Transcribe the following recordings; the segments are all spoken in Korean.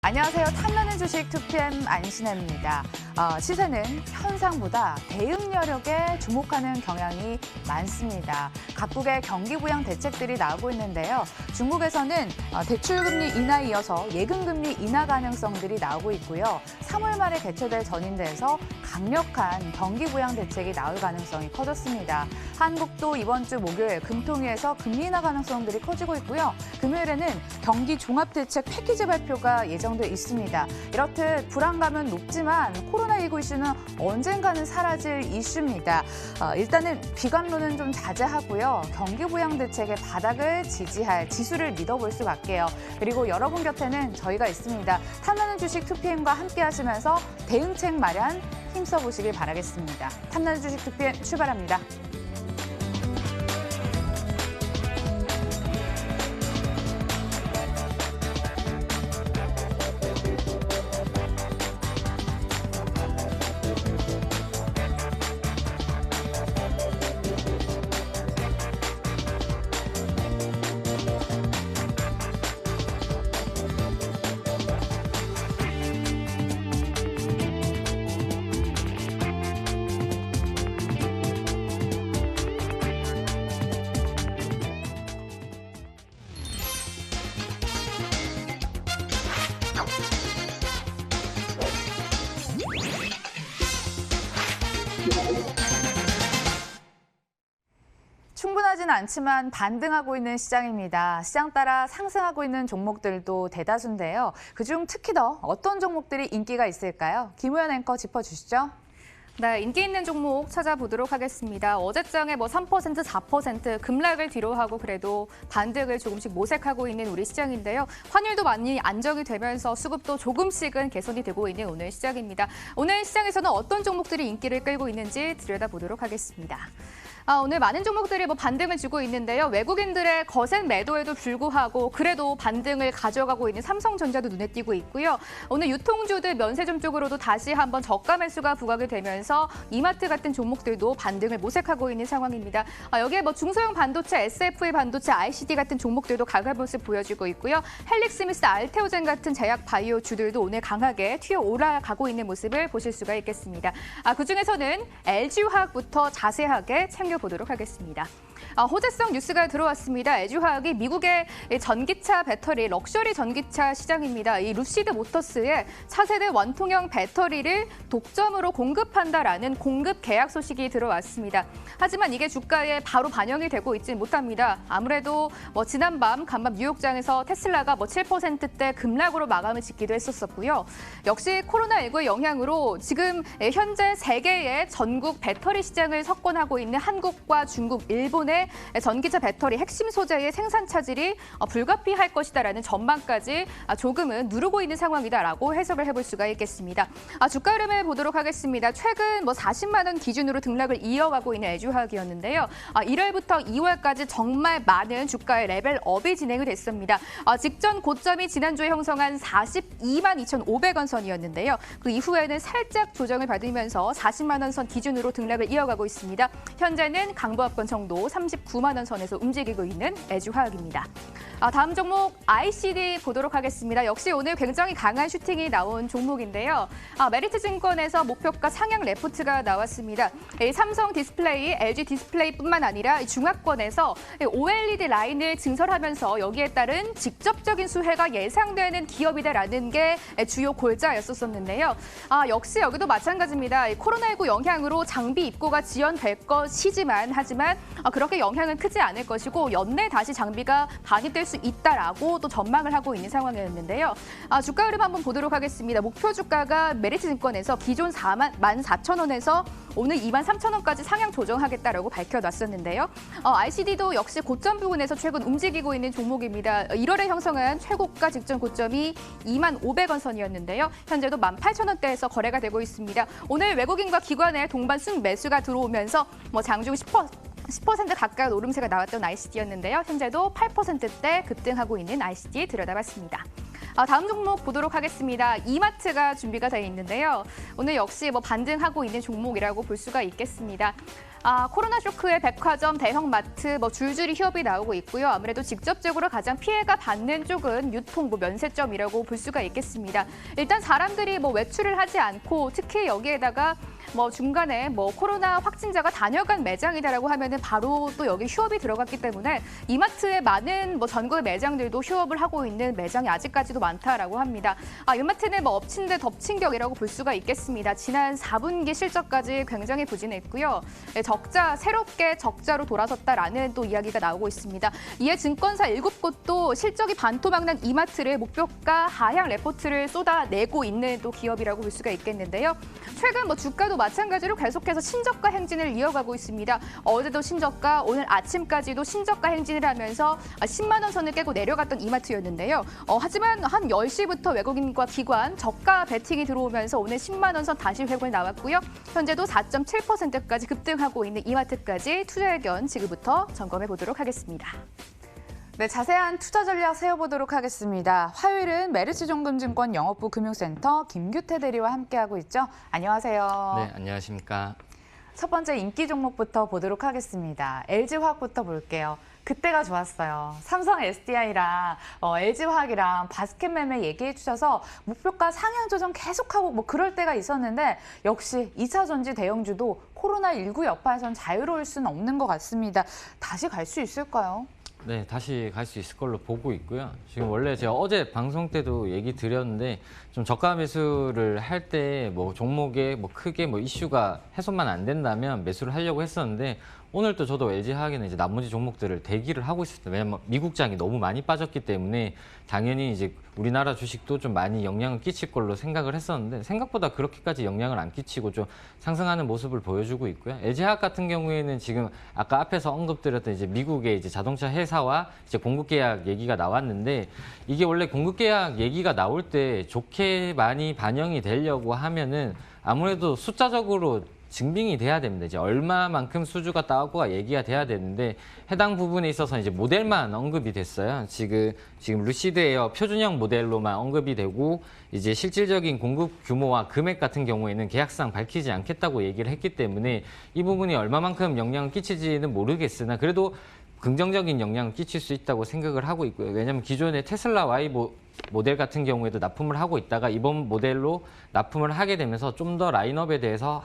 안녕하세요. 탐나는 주식 2PM 안신혜입니다. 시세는 현상보다 대응 여력에 주목하는 경향이 많습니다. 각국의 경기 부양 대책들이 나오고 있는데요. 중국에서는 대출금리 인하에 이어서 예금금리 인하 가능성들이 나오고 있고요. 3월 말에 개최될 전인대에서 강력한 경기 부양 대책이 나올 가능성이 커졌습니다. 한국도 이번 주 목요일 금통위에서 금리 인하 가능성들이 커지고 있고요. 금요일에는 경기 종합대책 패키지 발표가 예정돼 있습니다. 이렇듯 불안감은 높지만 코로나19 이슈는 언젠가는 사라질 이슈입니다. 일단은 비관론은 좀 자제하고요. 경기 부양 대책의 바닥을 지지할 지수를 믿어볼 수밖에요. 그리고 여러분 곁에는 저희가 있습니다. 탐나는 주식 2PM과 함께 하시면서 대응책 마련 힘써보시길 바라겠습니다. 탐나는 주식 2PM 출발합니다. 충분하진 않지만 반등하고 있는 시장입니다. 시장 따라 상승하고 있는 종목들도 대다수인데요. 그중 특히 더 어떤 종목들이 인기가 있을까요? 김우현 앵커 짚어주시죠. 네, 인기 있는 종목 찾아보도록 하겠습니다. 어제장에 3%, 4% 급락을 뒤로하고 그래도 반등을 조금씩 모색하고 있는 우리 시장인데요. 환율도 많이 안정이 되면서 수급도 조금씩은 개선이 되고 있는 오늘 시장입니다. 오늘 시장에서는 어떤 종목들이 인기를 끌고 있는지 들여다보도록 하겠습니다. 오늘 많은 종목들이 반등을 주고 있는데요. 외국인들의 거센 매도에도 불구하고 그래도 반등을 가져가고 있는 삼성전자도 눈에 띄고 있고요. 오늘 유통주들 면세점 쪽으로도 다시 한번 저가 매수가 부각이 되면서 이마트 같은 종목들도 반등을 모색하고 있는 상황입니다. 여기에 중소형 반도체, SFA 반도체, ICD 같은 종목들도 강한 모습 보여주고 있고요. 헬릭스미스, 알테오젠 같은 제약 바이오 주들도 오늘 강하게 튀어 올라가고 있는 모습을 보실 수가 있겠습니다. 그중에서는 LG화학부터 자세하게 챙겨보도록 하겠습니다. 호재성 뉴스가 들어왔습니다. LG화학이 미국의 전기차 배터리, 럭셔리 전기차 시장입니다. 이 루시드 모터스의 차세대 원통형 배터리를 독점으로 공급한다라는 공급 계약 소식이 들어왔습니다. 하지만 이게 주가에 바로 반영이 되고 있지 못합니다. 아무래도 지난밤 간밤 뉴욕장에서 테슬라가 7%대 급락으로 마감을 짓기도 했었고요. 역시 코로나19의 영향으로 지금 현재 세계의 전국 배터리 시장을 석권하고 있는 한국과 중국, 일본의 전기차 배터리 핵심 소재의 생산 차질이 불가피할 것이다라는 전망까지 조금은 누르고 있는 상황이다라고 해석을 해볼 수가 있겠습니다. 주가 흐름을 보도록 하겠습니다. 최근 40만 원 기준으로 등락을 이어가고 있는 LG화학이었는데요. 1월부터 2월까지 정말 많은 주가의 레벨업이 진행이 됐습니다. 직전 고점이 지난주에 형성한 42만 2,500원 선이었는데요. 그 이후에는 살짝 조정을 받으면서 40만 원 선 기준으로 등락을 이어가고 있습니다. 현재는 강보합권 정도 39만 원 선에서 움직이고 있는 LG화학입니다. 다음 종목 ICD 보도록 하겠습니다. 역시 오늘 굉장히 강한 슈팅이 나온 종목인데요. 메리트증권에서 목표가 상향 레포트가 나왔습니다. 삼성 디스플레이, LG 디스플레이뿐만 아니라 중화권에서 OLED 라인을 증설하면서 여기에 따른 직접적인 수혜가 예상되는 기업이다라는 게 주요 골자였었는데요. 역시 여기도 마찬가지입니다. 코로나19 영향으로 장비 입고가 지연될 것이지만 하지만 그렇게 영향은 크지 않을 것이고 연내 다시 장비가 반입될 수 있다라고 또 전망을 하고 있는 상황이었는데요. 주가 흐름 한번 보도록 하겠습니다. 목표 주가가 메리트증권에서 기존 14,000원에서 오늘 23,000원까지 상향 조정하겠다라고 밝혀놨었는데요. ICD도 역시 고점 부근에서 최근 움직이고 있는 종목입니다. 1월에 형성한 최고가 직전 고점이 25,000원 선이었는데요. 현재도 18,000원대에서 거래가 되고 있습니다. 오늘 외국인과 기관의 동반 순매수가 들어오면서 장중 10% 가까이 오름세가 나왔던 ICD였는데요. 현재도 8%대 급등하고 있는 ICD 들여다봤습니다. 다음 종목 보도록 하겠습니다. 이마트가 준비가 되어 있는데요. 오늘 역시 반등하고 있는 종목이라고 볼 수가 있겠습니다. 코로나 쇼크에 백화점, 대형마트, 줄줄이 휴업이 나오고 있고요. 아무래도 직접적으로 가장 피해가 받는 쪽은 유통, 면세점이라고 볼 수가 있겠습니다. 일단 사람들이 외출을 하지 않고 특히 여기에다가 중간에 코로나 확진자가 다녀간 매장이다라고 하면은 바로 또 여기 휴업이 들어갔기 때문에 이마트의 많은 전국의 매장들도 휴업을 하고 있는 매장이 아직까지도 많다라고 합니다. 이마트는 엎친 데 덮친 격이라고 볼 수가 있겠습니다. 지난 4분기 실적까지 굉장히 부진했고요. 새롭게 적자로 돌아섰다라는 또 이야기가 나오고 있습니다. 이에 증권사 7곳도 실적이 반토막난 이마트를 목표가 하향 레포트를 쏟아내고 있는 또 기업이라고 볼 수가 있겠는데요. 최근 주가도 마찬가지로 계속해서 신저가 행진을 이어가고 있습니다. 어제도 신저가, 오늘 아침까지도 신저가 행진을 하면서 10만 원 선을 깨고 내려갔던 이마트였는데요. 하지만 한 10시부터 외국인과 기관 저가 베팅이 들어오면서 오늘 10만 원 선 다시 회골 나왔고요. 현재도 4.7%까지 급등하고 있는 이마트까지 투자 의견 지금부터 점검해 보도록 하겠습니다. 네, 자세한 투자 전략 세워보도록 하겠습니다. 화요일은 메르스종금증권 영업부 금융센터 김규태 대리와 함께하고 있죠. 안녕하세요. 네, 안녕하십니까. 첫 번째 인기 종목부터 보도록 하겠습니다. LG화학부터 볼게요. 그때가 좋았어요. 삼성 SDI랑 LG화학이랑 바스켓 매매 얘기해 주셔서 목표가 상향 조정 계속하고 그럴 때가 있었는데 역시 2차 전지 대형주도 코로나19 여파에선 자유로울 수는 없는 것 같습니다. 다시 갈 수 있을까요? 네, 다시 갈 수 있을 걸로 보고 있고요. 지금 원래 제가 어제 방송 때도 얘기 드렸는데 좀 저가 매수를 할 때 종목에 크게 이슈가 해소만 안 된다면 매수를 하려고 했었는데 오늘 또 저도 LG화학에는 이제 나머지 종목들을 대기를 하고 있었어요. 왜냐면 미국장이 너무 많이 빠졌기 때문에 당연히 이제 우리나라 주식도 좀 많이 영향을 끼칠 걸로 생각을 했었는데 생각보다 그렇게까지 영향을 안 끼치고 좀 상승하는 모습을 보여주고 있고요. LG화학 같은 경우에는 지금 아까 앞에서 언급드렸던 이제 미국의 이제 자동차 회사와 이제 공급 계약 얘기가 나왔는데 이게 원래 공급 계약 얘기가 나올 때 좋게 많이 반영이 되려고 하면은 아무래도 숫자적으로 증빙이 돼야 됩니다. 이제 얼마만큼 수주가 따고가 얘기가 돼야 되는데 해당 부분에 있어서 이제 모델만 언급이 됐어요. 지금 루시드 에어 표준형 모델로만 언급이 되고 이제 실질적인 공급 규모와 금액 같은 경우에는 계약상 밝히지 않겠다고 얘기를 했기 때문에 이 부분이 얼마만큼 영향을 끼치지는 모르겠으나 그래도 긍정적인 영향을 끼칠 수 있다고 생각을 하고 있고요. 왜냐하면 기존의 테슬라 Y 모델 같은 경우에도 납품을 하고 있다가 이번 모델로 납품을 하게 되면서 좀 더 라인업에 대해서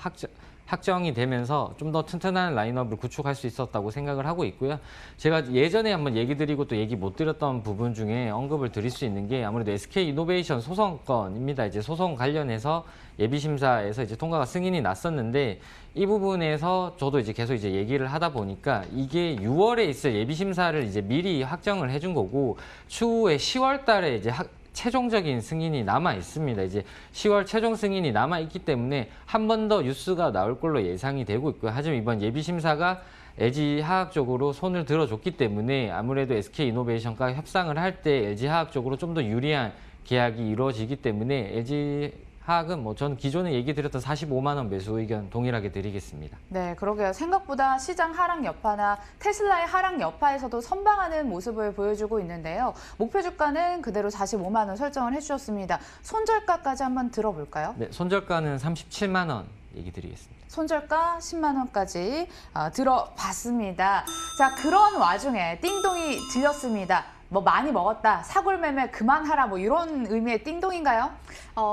확정이 되면서 좀 더 튼튼한 라인업을 구축할 수 있었다고 생각을 하고 있고요. 제가 예전에 한번 얘기 드리고 또 얘기 못 드렸던 부분 중에 언급을 드릴 수 있는 게 아무래도 SK이노베이션 소송건입니다. 이제 소송 관련해서 예비심사에서 이제 통과가 승인이 났었는데 이 부분에서 저도 이제 계속 이제 얘기를 하다 보니까 이게 6월에 있을 예비심사를 이제 미리 확정을 해준 거고 추후에 10월 달에 이제 최종적인 승인이 남아 있습니다. 이제 10월 최종 승인이 남아 있기 때문에 한 번 더 뉴스가 나올 걸로 예상이 되고 있고요. 하지만 이번 예비심사가 LG화학 쪽으로 손을 들어줬기 때문에 아무래도 SK이노베이션과 협상을 할 때 LG화학 쪽으로 좀 더 유리한 계약이 이루어지기 때문에 LG화학은 저는 기존에 얘기 드렸던 45만 원 매수 의견 동일하게 드리겠습니다. 네, 그러게요. 생각보다 시장 하락 여파나 테슬라의 하락 여파에서도 선방하는 모습을 보여주고 있는데요. 목표 주가는 그대로 45만 원 설정을 해주셨습니다. 손절가까지 한번 들어볼까요? 네, 손절가는 37만 원 얘기 드리겠습니다. 손절가 10만 원까지 들어봤습니다. 자, 그런 와중에 띵동이 들렸습니다. 많이 먹었다, 사골 매매 그만하라 이런 의미의 띵동인가요?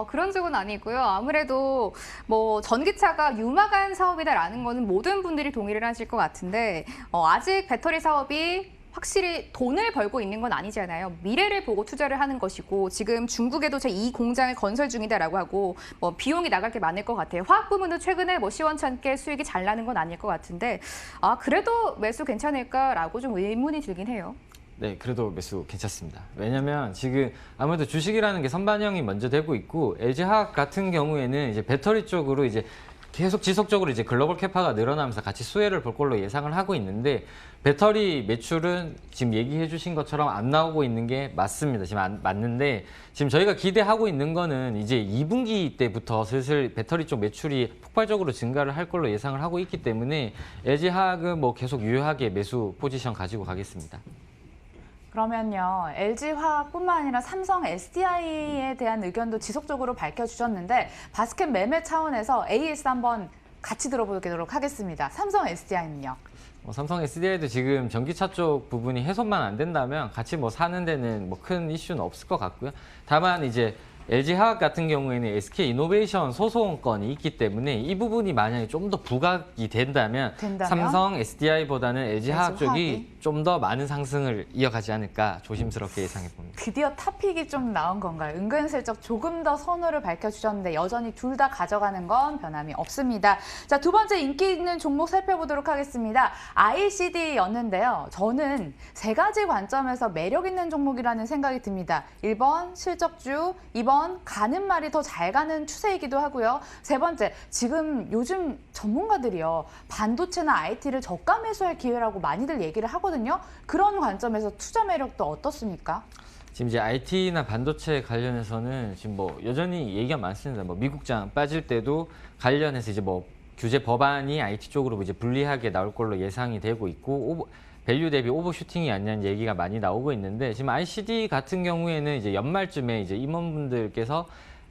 그런 쪽은 아니고요. 아무래도 전기차가 유망한 사업이다라는 거는 모든 분들이 동의를 하실 것 같은데 아직 배터리 사업이 확실히 돈을 벌고 있는 건 아니잖아요. 미래를 보고 투자를 하는 것이고 지금 중국에도 제2 공장을 건설 중이다라고 하고 비용이 나갈 게 많을 것 같아요. 화학 부문도 최근에 시원찮게 수익이 잘 나는 건 아닐 것 같은데 그래도 매수 괜찮을까라고 좀 의문이 들긴 해요. 네, 그래도 매수 괜찮습니다. 왜냐면 지금 아무래도 주식이라는 게 선반영이 먼저 되고 있고 LG화학 같은 경우에는 이제 배터리 쪽으로 이제 계속 지속적으로 이제 글로벌 캐파가 늘어나면서 같이 수혜를 볼 걸로 예상을 하고 있는데 배터리 매출은 지금 얘기해 주신 것처럼 안 나오고 있는 게 맞습니다. 지금 맞는데 지금 저희가 기대하고 있는 거는 이제 2분기 때부터 슬슬 배터리 쪽 매출이 폭발적으로 증가를 할 걸로 예상을 하고 있기 때문에 LG화학은 계속 유효하게 매수 포지션 가지고 가겠습니다. 그러면요, LG화학뿐만 아니라 삼성 SDI에 대한 의견도 지속적으로 밝혀주셨는데 바스켓 매매 차원에서 AS 한번 같이 들어보도록 하겠습니다. 삼성 SDI는요? 삼성 SDI도 지금 전기차 쪽 부분이 해소만 안 된다면 같이 뭐 사는 데는 뭐 큰 이슈는 없을 것 같고요. 다만 이제 LG화학 같은 경우에는 SK이노베이션 소송 건이 있기 때문에 이 부분이 만약에 좀 더 부각이 된다면 삼성 SDI보다는 LG화학 쪽이 좀 더 많은 상승을 이어가지 않을까 조심스럽게 예상해 봅니다. 드디어 탑픽이 좀 나온 건가요? 은근슬쩍 조금 더 선호를 밝혀주셨는데 여전히 둘 다 가져가는 건 변함이 없습니다. 자, 두 번째 인기 있는 종목 살펴보도록 하겠습니다. ICD였는데요. 저는 세 가지 관점에서 매력 있는 종목이라는 생각이 듭니다. 1번 실적주, 2번 가는 말이 더 잘 가는 추세이기도 하고요. 세 번째, 지금 요즘 전문가들이요. 반도체나 IT를 저가 매수할 기회라고 많이들 얘기를 하거든요. 그런 관점에서 투자 매력도 어떻습니까? 지금 이제 IT나 반도체 관련해서는 지금 뭐 여전히 얘기가 많습니다. 뭐 미국장 빠질 때도 관련해서 이제 뭐 규제 법안이 IT 쪽으로 이제 불리하게 나올 걸로 예상이 되고 있고 밸류 대비 오버슈팅이 아니냐는 얘기가 많이 나오고 있는데 지금 ICD 같은 경우에는 이제 연말쯤에 이제 임원분들께서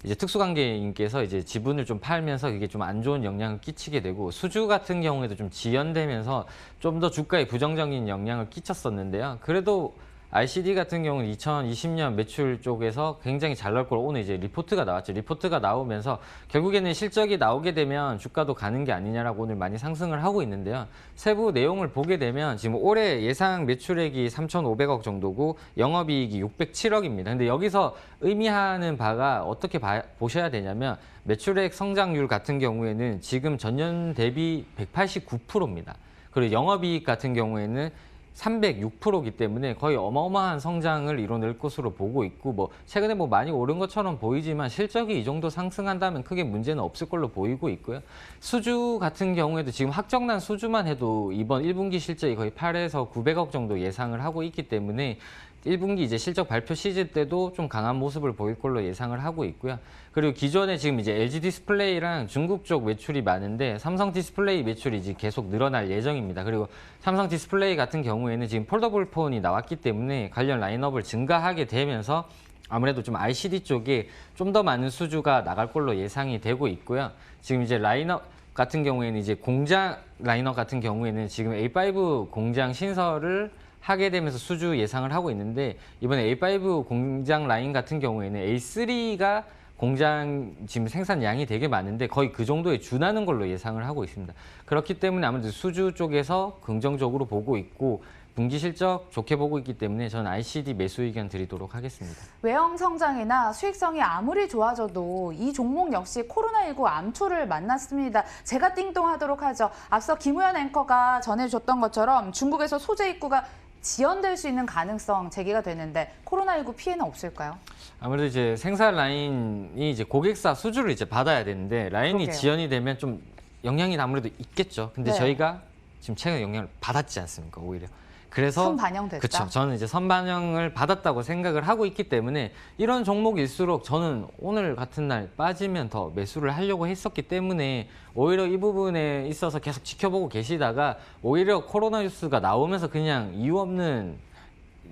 이제 특수관계인께서 이제 지분을 좀 팔면서 이게 좀 안 좋은 영향을 끼치게 되고 수주 같은 경우에도 좀 지연되면서 좀 더 주가에 부정적인 영향을 끼쳤었는데요. 그래도 ICD 같은 경우는 2020년 매출 쪽에서 굉장히 잘 나올 걸로 오늘 이제 리포트가 나왔죠. 리포트가 나오면서 결국에는 실적이 나오게 되면 주가도 가는 게 아니냐라고 오늘 많이 상승을 하고 있는데요. 세부 내용을 보게 되면 지금 올해 예상 매출액이 3,500억 정도고 영업이익이 607억입니다. 근데 여기서 의미하는 바가 어떻게 보셔야 되냐면 매출액 성장률 같은 경우에는 지금 전년 대비 189%입니다. 그리고 영업이익 같은 경우에는 306%이기 때문에 거의 어마어마한 성장을 이뤄낼 것으로 보고 있고 뭐 최근에 뭐 많이 오른 것처럼 보이지만 실적이 이 정도 상승한다면 크게 문제는 없을 걸로 보이고 있고요. 수주 같은 경우에도 지금 확정난 수주만 해도 이번 1분기 실적이 거의 8에서 900억 정도 예상을 하고 있기 때문에 1분기 이제 실적 발표 시즌 때도 좀 강한 모습을 보일 걸로 예상을 하고 있고요. 그리고 기존에 지금 이제 LG 디스플레이랑 중국 쪽 매출이 많은데 삼성 디스플레이 매출이 이제 계속 늘어날 예정입니다. 그리고 삼성 디스플레이 같은 경우에는 지금 폴더블 폰이 나왔기 때문에 관련 라인업을 증가하게 되면서 아무래도 좀 ICD 쪽에 좀 더 많은 수주가 나갈 걸로 예상이 되고 있고요. 지금 이제 라인업 같은 경우에는 이제 공장 라인업 같은 경우에는 지금 A5 공장 신설을 하게 되면서 수주 예상을 하고 있는데 이번에 A5 공장 라인 같은 경우에는 A3가 공장 지금 생산량이 되게 많은데 거의 그 정도에 준하는 걸로 예상을 하고 있습니다. 그렇기 때문에 아무래도 수주 쪽에서 긍정적으로 보고 있고 분기 실적 좋게 보고 있기 때문에 저는 ICD 매수 의견 드리도록 하겠습니다. 외형 성장이나 수익성이 아무리 좋아져도 이 종목 역시 코로나19 암초를 만났습니다. 제가 띵동하도록 하죠. 앞서 김우현 앵커가 전해줬던 것처럼 중국에서 소재 입구가 지연될 수 있는 가능성 제기가 되는데 코로나19 피해는 없을까요? 아무래도 이제 생산 라인이 이제 고객사 수주를 이제 받아야 되는데 라인이 그러게요. 지연이 되면 좀 영향이 아무래도 있겠죠. 근데 네. 저희가 지금 최근에 영향을 받았지 않습니까? 오히려. 그래서 선반영됐다. 그렇죠. 저는 이제 선반영을 받았다고 생각을 하고 있기 때문에 이런 종목일수록 저는 오늘 같은 날 빠지면 더 매수를 하려고 했었기 때문에 오히려 이 부분에 있어서 계속 지켜보고 계시다가 오히려 코로나 뉴스가 나오면서 그냥 이유 없는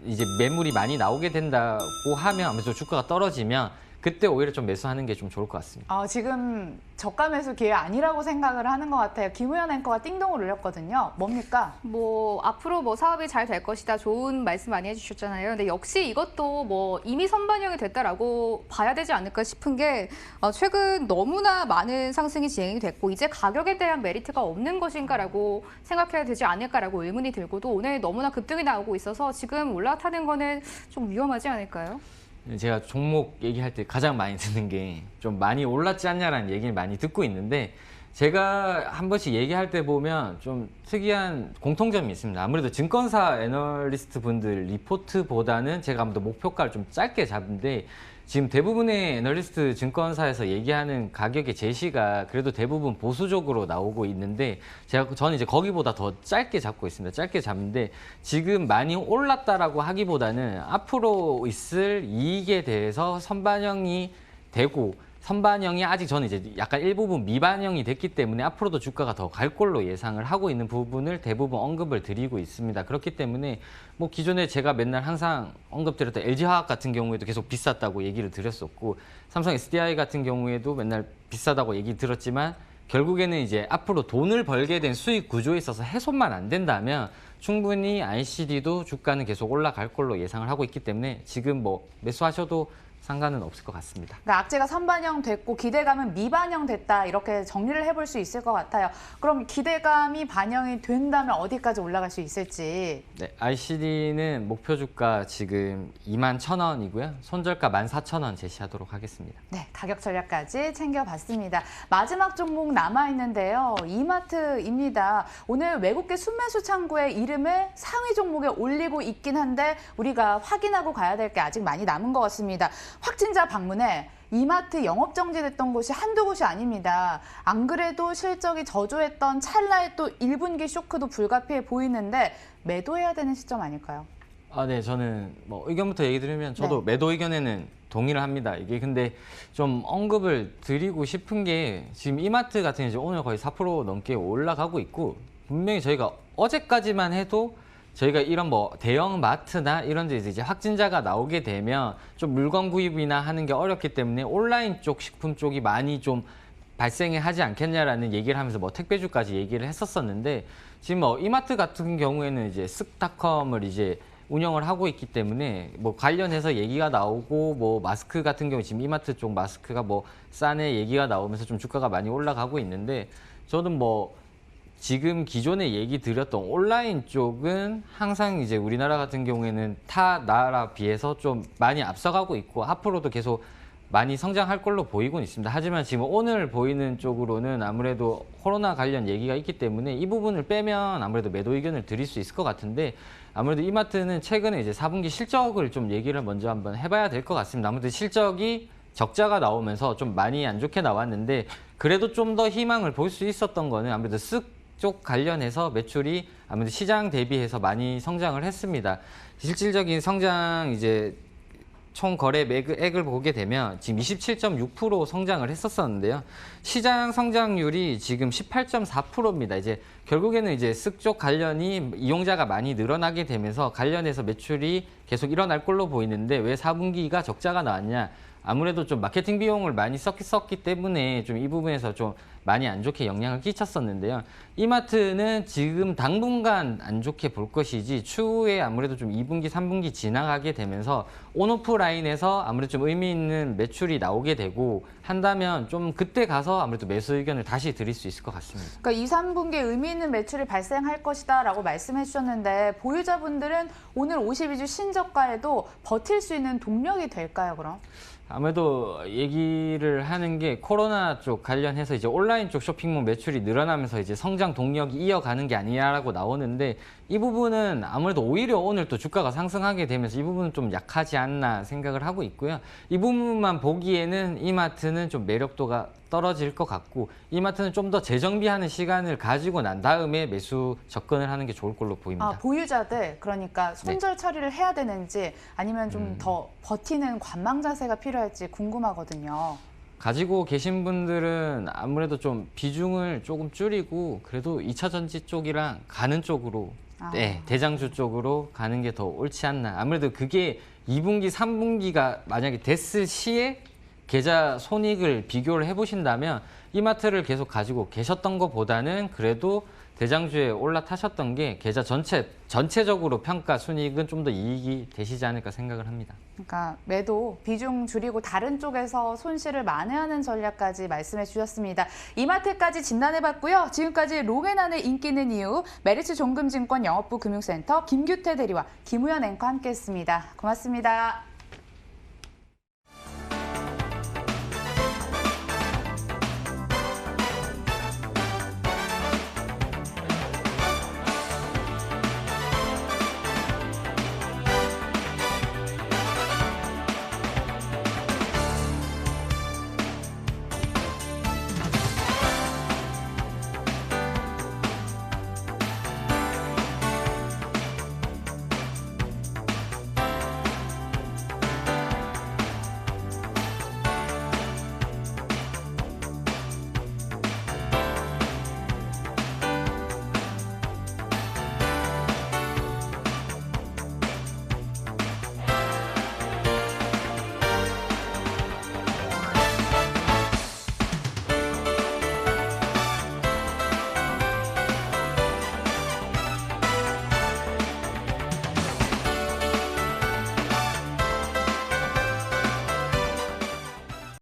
이제 매물이 많이 나오게 된다고 하면 아무래도 주가가 떨어지면 그때 오히려 좀 매수하는 게 좀 좋을 것 같습니다. 지금 저가 매수 기회 아니라고 생각을 하는 것 같아요. 김우현 앵커가 띵동을 울렸거든요. 뭡니까? 뭐 앞으로 뭐 사업이 잘 될 것이다 좋은 말씀 많이 해주셨잖아요. 근데 역시 이것도 뭐 이미 선반영이 됐다라고 봐야 되지 않을까 싶은 게 최근 너무나 많은 상승이 진행이 됐고 이제 가격에 대한 메리트가 없는 것인가라고 생각해야 되지 않을까라고 의문이 들고도 오늘 너무나 급등이 나오고 있어서 지금 올라타는 거는 좀 위험하지 않을까요? 제가 종목 얘기할 때 가장 많이 듣는 게 좀 많이 올랐지 않냐라는 얘기를 많이 듣고 있는데 제가 한 번씩 얘기할 때 보면 좀 특이한 공통점이 있습니다. 아무래도 증권사 애널리스트 분들 리포트보다는 제가 아무래도 목표가를 좀 짧게 잡는데 지금 대부분의 애널리스트 증권사에서 얘기하는 가격의 제시가 그래도 대부분 보수적으로 나오고 있는데 저는 이제 거기보다 더 짧게 잡고 있습니다. 짧게 잡는데 지금 많이 올랐다라고 하기보다는 앞으로 있을 이익에 대해서 선반영이 되고 선반영이 아직 저는 이제 약간 일부분 미반영이 됐기 때문에 앞으로도 주가가 더 갈 걸로 예상을 하고 있는 부분을 대부분 언급을 드리고 있습니다. 그렇기 때문에 뭐 기존에 제가 맨날 항상 언급드렸던 LG화학 같은 경우에도 계속 비쌌다고 얘기를 드렸었고 삼성 SDI 같은 경우에도 맨날 비싸다고 얘기 들었지만 결국에는 이제 앞으로 돈을 벌게 된 수익 구조에 있어서 훼손만 안 된다면 충분히 ICD도 주가는 계속 올라갈 걸로 예상을 하고 있기 때문에 지금 뭐 매수하셔도 상관은 없을 것 같습니다. 그러니까 악재가 선반영됐고 기대감은 미반영됐다 이렇게 정리를 해볼 수 있을 것 같아요. 그럼 기대감이 반영이 된다면 어디까지 올라갈 수 있을지. 네, ICD는 목표 주가 지금 21,000원이고요. 손절가 14,000원 제시하도록 하겠습니다. 네, 가격 전략까지 챙겨봤습니다. 마지막 종목 남아있는데요. 이마트입니다. 오늘 외국계 순매수 창구의 이름을 상위 종목에 올리고 있긴 한데 우리가 확인하고 가야 될 게 아직 많이 남은 것 같습니다. 확진자 방문에 이마트 영업 정지됐던 곳이 한두 곳이 아닙니다. 안 그래도 실적이 저조했던 찰나의 또 1분기 쇼크도 불가피해 보이는데 매도해야 되는 시점 아닐까요? 네, 저는 뭐 의견부터 얘기 드리면 저도 매도 의견에는 동의를 합니다. 이게 근데 좀 언급을 드리고 싶은 게 지금 이마트 같은 경우 이제 오늘 거의 4% 넘게 올라가고 있고 분명히 저희가 어제까지만 해도 저희가 이런 뭐 대형 마트나 이런 데 이제 확진자가 나오게 되면 좀 물건 구입이나 하는 게 어렵기 때문에 온라인 쪽 식품 쪽이 많이 좀 발생을 하지 않겠냐라는 얘기를 하면서 뭐 택배주까지 얘기를 했었었는데 지금 뭐 이마트 같은 경우에는 이제 쓱닷컴을 이제 운영을 하고 있기 때문에 뭐 관련해서 얘기가 나오고 뭐 마스크 같은 경우 지금 이마트 쪽 마스크가 뭐 싼에 얘기가 나오면서 좀 주가가 많이 올라가고 있는데 저는 뭐 지금 기존에 얘기 드렸던 온라인 쪽은 항상 이제 우리나라 같은 경우에는 타 나라 비해서 좀 많이 앞서가고 있고 앞으로도 계속 많이 성장할 걸로 보이곤 있습니다. 하지만 지금 오늘 보이는 쪽으로는 아무래도 코로나 관련 얘기가 있기 때문에 이 부분을 빼면 아무래도 매도 의견을 드릴 수 있을 것 같은데 아무래도 이마트는 최근에 이제 4분기 실적을 좀 얘기를 먼저 한번 해봐야 될 것 같습니다. 아무래도 실적이 적자가 나오면서 좀 많이 안 좋게 나왔는데 그래도 좀 더 희망을 볼 수 있었던 거는 아무래도 쪽 관련해서 매출이 아무래도 시장 대비해서 많이 성장을 했습니다. 실질적인 성장 이제 총 거래 액을 보게 되면 지금 27.6% 성장을 했었었는데요. 시장 성장률이 지금 18.4%입니다. 이제 결국에는 이제 쓱 쪽 관련이 이용자가 많이 늘어나게 되면서 관련해서 매출이 계속 일어날 걸로 보이는데 왜 4분기가 적자가 나왔냐? 아무래도 좀 마케팅 비용을 많이 썼기 때문에 좀 이 부분에서 좀 많이 안 좋게 영향을 끼쳤었는데요. 이마트는 지금 당분간 안 좋게 볼 것이지 추후에 아무래도 좀 2분기, 3분기 지나가게 되면서 온오프 라인에서 아무래도 좀 의미 있는 매출이 나오게 되고 한다면 좀 그때 가서 아무래도 매수 의견을 다시 드릴 수 있을 것 같습니다. 그러니까 2, 3분기에 의미 있는 매출이 발생할 것이다라고 말씀해 주셨는데 보유자분들은 오늘 52주 신저가에도 버틸 수 있는 동력이 될까요, 그럼? 아무래도 얘기를 하는 게 코로나 쪽 관련해서 이제 온라인 쪽 쇼핑몰 매출이 늘어나면서 이제 성장 동력이 이어가는 게 아니냐라고 나오는데 이 부분은 아무래도 오히려 오늘 또 주가가 상승하게 되면서 이 부분은 좀 약하지 않나 생각을 하고 있고요. 이 부분만 보기에는 이마트는 좀 매력도가 떨어질 것 같고 이마트는 좀 더 재정비하는 시간을 가지고 난 다음에 매수 접근을 하는 게 좋을 걸로 보입니다. 보유자들 그러니까 손절 처리를 해야 되는지 아니면 좀 더 버티는 관망 자세가 필요할지 궁금하거든요. 가지고 계신 분들은 아무래도 좀 비중을 조금 줄이고 그래도 2차 전지 쪽이랑 가는 쪽으로 대장주 쪽으로 가는 게 더 옳지 않나. 아무래도 그게 2분기, 3분기가 만약에 됐을 시에 계좌 손익을 비교를 해보신다면 이마트를 계속 가지고 계셨던 것보다는 그래도 대장주에 올라타셨던 게 계좌 전체적으로 평가 순이익은 좀 더 이익이 되시지 않을까 생각을 합니다. 그러니까 매도 비중 줄이고 다른 쪽에서 손실을 만회하는 전략까지 말씀해 주셨습니다. 이마트까지 진단해봤고요. 지금까지 롱앤안의 인기 있는 이유 메리츠 종금증권 영업부 금융센터 김규태 대리와 김우현 앵커 함께했습니다. 고맙습니다.